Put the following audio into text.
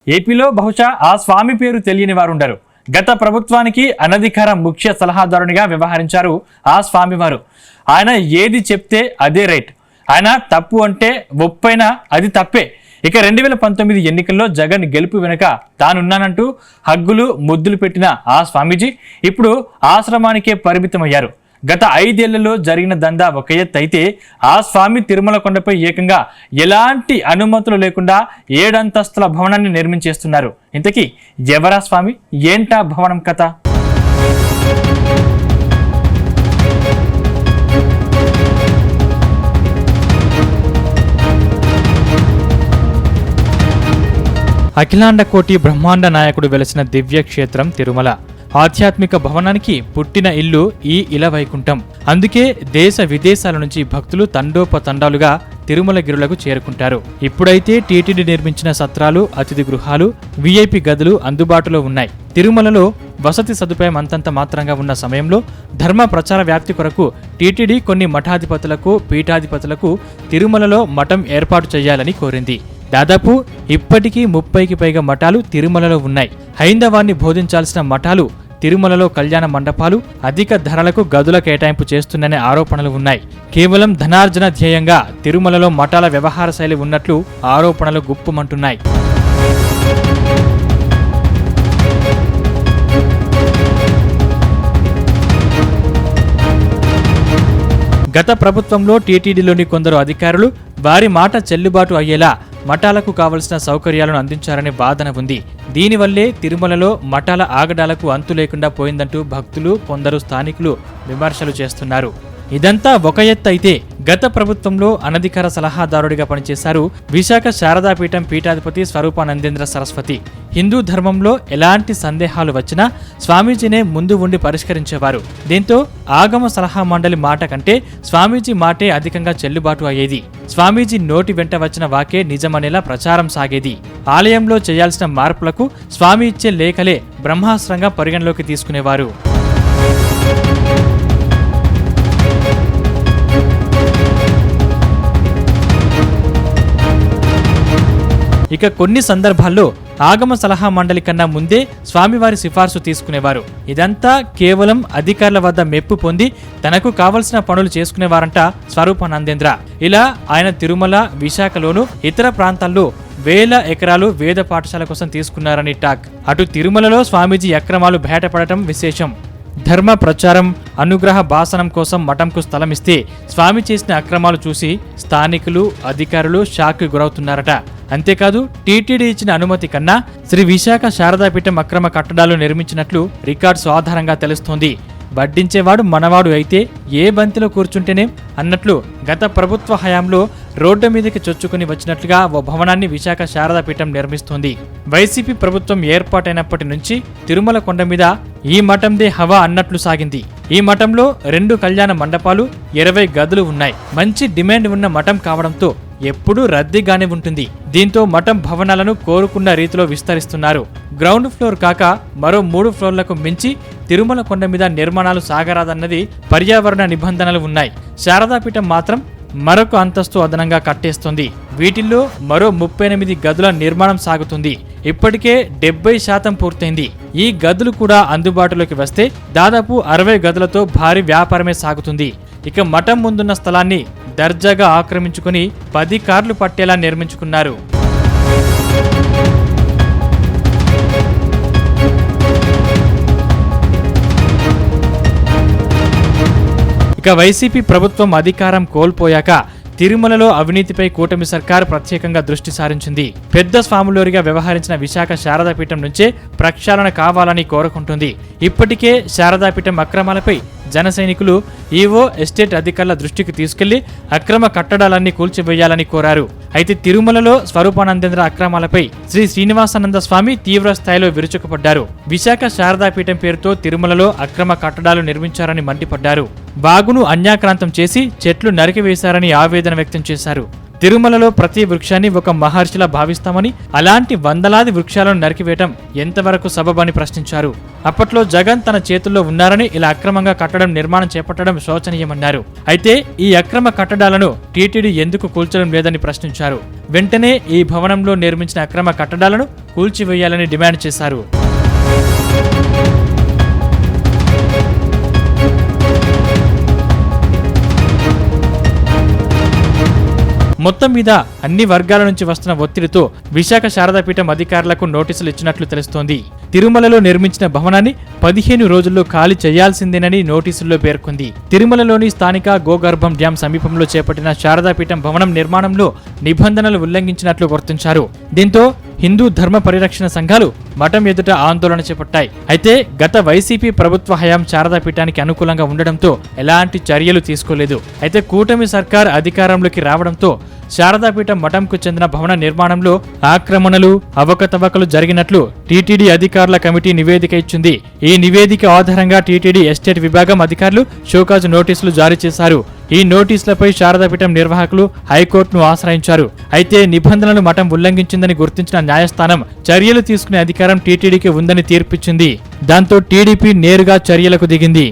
ఏపీలో బహుశా ఆ స్వామి పేరు తెలియని వారు ఉండరు. గత ప్రభుత్వానికి అనధికార ముఖ్య సలహాదారునిగా వ్యవహరించారు ఆ స్వామివారు. ఆయన ఏది చెప్తే అదే రైట్. ఆయన తప్పు అంటే ఒప్పైనా అది తప్పే. ఇక 2019 ఎన్నికల్లో జగన్ గెలుపు వెనుక తానున్నానంటూ హగ్గులు ముద్దులు పెట్టిన ఆ స్వామీజీ ఇప్పుడు ఆశ్రమానికే పరిమితమయ్యారు. గత 5 ఏళ్లలో జరిగిన దందా ఒక ఎత్తు అయితే, ఆ స్వామి తిరుమల కొండపై ఏకంగా ఎలాంటి అనుమతులు లేకుండా 7 అంతస్తుల భవనాన్ని నిర్మించేస్తున్నారు. ఇంతకీ ఎవరా స్వామి, ఏంటా భవనం కథ? అఖిలాండ కోటి బ్రహ్మాండ నాయకుడు వెలసిన దివ్యక్షేత్రం తిరుమల. ఆధ్యాత్మిక భవనానికి పుట్టిన ఇల్లు ఈ ఇలవైకుంఠం. అందుకే దేశ విదేశాల నుంచి భక్తులు తండోపతండాలుగా తిరుమలగిరులకు చేరుకుంటారు. ఇప్పుడైతే టీటీడీ నిర్మించిన సత్రాలు, అతిథి గృహాలు, విఐపి గదులు అందుబాటులో ఉన్నాయి. తిరుమలలో వసతి సదుపాయం అంతంత మాత్రంగా ఉన్న సమయంలో ధర్మ ప్రచార వ్యాప్తి కొరకు టీటీడీ కొన్ని మఠాధిపతులకు, పీఠాధిపతులకు తిరుమలలో మఠం ఏర్పాటు చేయాలని కోరింది. దాదాపు ఇప్పటికీ 30కి పైగా మఠాలు తిరుమలలో ఉన్నాయి. హైందవాన్ని బోధించాల్సిన మఠాలు తిరుమలలో కళ్యాణ మండపాలు అధిక ధరలకు గదుల కేటాయింపు చేస్తున్ననే ఆరోపణలు ఉన్నాయి. కేవలం ధనార్జన ధ్యేయంగా తిరుమలలో మఠాల వ్యవహార శైలి ఉన్నట్లు ఆరోపణలు గుప్పుమంటున్నాయి. గత ప్రభుత్వంలో టీటీడీలోని కొందరు అధికారులు వారి మాట చెల్లుబాటు అయ్యేలా మఠాలకు కావలసిన సౌకర్యాలను అందించారనే వాదన ఉంది. దీనివల్లే తిరుమలలో మఠాల ఆగడాలకు అంతు లేకుండా పోయిందంటూ భక్తులు, కొందరు స్థానికులు విమర్శలు చేస్తున్నారు. ఇదంతా ఒక ఎత్తు అయితే, గత ప్రభుత్వంలో అనధికార సలహాదారుడిగా పనిచేశారు విశాఖ శారదాపీఠం పీఠాధిపతి స్వరూపానందేంద్ర సరస్వతి. హిందూ ధర్మంలో ఎలాంటి సందేహాలు వచ్చినా స్వామీజీనే ముందు ఉండి పరిష్కరించేవారు. దీంతో ఆగమ సలహా మండలి మాట కంటే స్వామీజీ మాటే అధికంగా చెల్లుబాటు అయ్యేది. స్వామీజీ నోటి వెంట వచ్చిన వాకే నిజమనేలా ప్రచారం సాగేది. ఆలయంలో చేయాల్సిన మార్పులకు స్వామి ఇచ్చే లేఖలే బ్రహ్మాస్త్రంగా పరిగణలోకి తీసుకునేవారు. ఇక కొన్ని సందర్భాల్లో ఆగమ సలహా మండలి కన్నా ముందే స్వామివారి సిఫార్సు తీసుకునేవారు. ఇదంతా కేవలం అధికారుల వద్ద మెప్పు పొంది తనకు కావలసిన పనులు చేసుకునేవారంట స్వరూపానందేంద్ర. ఇలా ఆయన తిరుమల, విశాఖలోను ఇతర ప్రాంతాల్లో వేల ఎకరాలు వేద పాఠశాల కోసం తీసుకున్నారని టాక్. అటు తిరుమలలో స్వామీజీ అక్రమాలు బయటపడటం విశేషం. ధర్మ ప్రచారం, అనుగ్రహ భాసనం కోసం మఠంకు స్థలమిస్తే స్వామి చేసిన అక్రమాలు చూసి స్థానికులు, అధికారులు షాక్కి గురవుతున్నారట. అంతేకాదు, టీటీడీ ఇచ్చిన అనుమతి కన్నా శ్రీ విశాఖ శారదాపీఠం అక్రమ కట్టడాలు నిర్మించినట్లు రికార్డ్స్ ఆధారంగా తెలుస్తోంది. వడ్డించేవాడు మనవాడు అయితే ఏ బంతిలో కూర్చుంటేనే అన్నట్లు గత ప్రభుత్వ హయాంలో రోడ్డు మీదకి చొచ్చుకుని వచ్చినట్లుగా ఓ భవనాన్ని విశాఖ శారదాపీఠం నిర్మిస్తోంది. వైసీపీ ప్రభుత్వం ఏర్పాటైనప్పటి నుంచి తిరుమల కొండ మీద ఈ మఠందే హవా అన్నట్లు సాగింది. ఈ మఠంలో 2 కళ్యాణ మండపాలు, 20 గదులు ఉన్నాయి. మంచి డిమాండ్ ఉన్న మఠం కావడంతో ఎప్పుడూ రద్దీగానే ఉంటుంది. దీంతో మఠం భవనాలను కోరుకున్న రీతిలో విస్తరిస్తున్నారు. గ్రౌండ్ ఫ్లోర్ కాక మరో 3 ఫ్లోర్లకు మించి తిరుమల కొండ మీద నిర్మాణాలు సాగరాదన్నది పర్యావరణ నిబంధనలు ఉన్నాయి. శారదాపీఠం మాత్రం మరొక అంతస్తు అదనంగా కట్టేస్తుంది. వీటిల్లో మరో 38 గదుల నిర్మాణం సాగుతుంది. ఇప్పటికే 70% పూర్తయింది. ఈ గదులు కూడా అందుబాటులోకి వస్తే దాదాపు 60 గదులతో భారీ వ్యాపారమే సాగుతుంది. ఇక మఠం ముందున్న స్థలాన్ని దర్జాగా ఆక్రమించుకుని 10 కార్లు పట్టేలా నిర్మించుకున్నారు. ఇక వైసీపీ ప్రభుత్వం అధికారం కోల్పోయాక తిరుమలలో అవినీతిపై కూటమి సర్కార్ ప్రత్యేకంగా దృష్టి సారించింది. పెద్ద స్వాములోరిగా వ్యవహరించిన విశాఖ శారదాపీఠం నుంచే ప్రక్షాళన కావాలని కోరుకుంటుంది. ఇప్పటికే శారదాపీఠం అక్రమాలపై జన సైనికులు ఈవో, ఎస్టేట్ అధికారుల దృష్టికి తీసుకెళ్లి అక్రమ కట్టడాలన్నీ కూల్చివేయాలని కోరారు. అయితే తిరుమలలో స్వరూపానందేంద్ర అక్రమాలపై శ్రీ శ్రీనివాసానంద స్వామి తీవ్ర స్థాయిలో విరుచుకుపడ్డారు. విశాఖ శారదాపీఠం పేరుతో తిరుమలలో అక్రమ కట్టడాలు నిర్మించారని మండిపడ్డారు. వాగును అన్యాక్రాంతం చేసి చెట్లు నరికివేశారని ఆవేదన వ్యక్తం చేశారు. తిరుమలలో ప్రతి వృక్షాన్ని ఒక మహర్షిలా భావిస్తామని, అలాంటి వందలాది వృక్షాలను నరికివేయటం ఎంతవరకు సబబని ప్రశ్నించారు. అప్పట్లో జగన్ తన చేతుల్లో ఉన్నారని ఇలా అక్రమంగా కట్టడం నిర్మాణం చేపట్టడం శోచనీయమన్నారు. అయితే ఈ అక్రమ కట్టడాలను టీటీడీ ఎందుకు కూల్చడం లేదని ప్రశ్నించారు. వెంటనే ఈ భవనంలో నిర్మించిన అక్రమ కట్టడాలను కూల్చివేయాలని డిమాండ్ చేశారు. మొత్తం మీద అన్ని వర్గాల నుంచి వస్తున్న ఒత్తిడితో విశాఖ శారదాపీఠం అధికారులకు నోటీసులు ఇచ్చినట్లు తెలుస్తోంది. తిరుమలలో నిర్మించిన భవనాన్ని 15 రోజుల్లో ఖాళీ చేయాల్సిందేనని నోటీసుల్లో పేర్కొంది. తిరుమలలోని స్థానిక గోగర్భం డ్యాం సమీపంలో చేపట్టిన శారదాపీఠం భవనం నిర్మాణంలో నిబంధనలు ఉల్లంఘించినట్లు గుర్తించారు. దీంతో హిందూ ధర్మ పరిరక్షణ సంఘాలు మఠం ఎదుట ఆందోళన చేపట్టాయి. అయితే గత వైసీపీ ప్రభుత్వ హయాం శారదాపీఠానికి అనుకూలంగా ఉండడంతో ఎలాంటి చర్యలు తీసుకోలేదు. అయితే కూటమి సర్కార్ అధికారంలోకి రావడంతో శారదాపీఠం మఠంకు చెందిన భవన నిర్మాణంలో ఆక్రమణలు, అవకతవకలు జరిగినట్లు టీటీడీ అధికారుల కమిటీ నివేదిక ఇచ్చింది. ఈ నివేదిక ఆధారంగా టీటీడీ ఎస్టేట్ విభాగం అధికారులు షోకాజ్ నోటీసులు జారీ చేశారు. ఈ నోటీసులపై శారదాపీఠం నిర్వాహకులు హైకోర్టును ఆశ్రయించారు. అయితే నిబంధనలు మఠం ఉల్లంఘించిందని గుర్తించిన న్యాయస్థానం చర్యలు తీసుకునే అధికారం టీటీడీకి ఉందని తీర్పిచ్చింది. దాంతో టీడీపీ నేరుగా చర్యలకు దిగింది.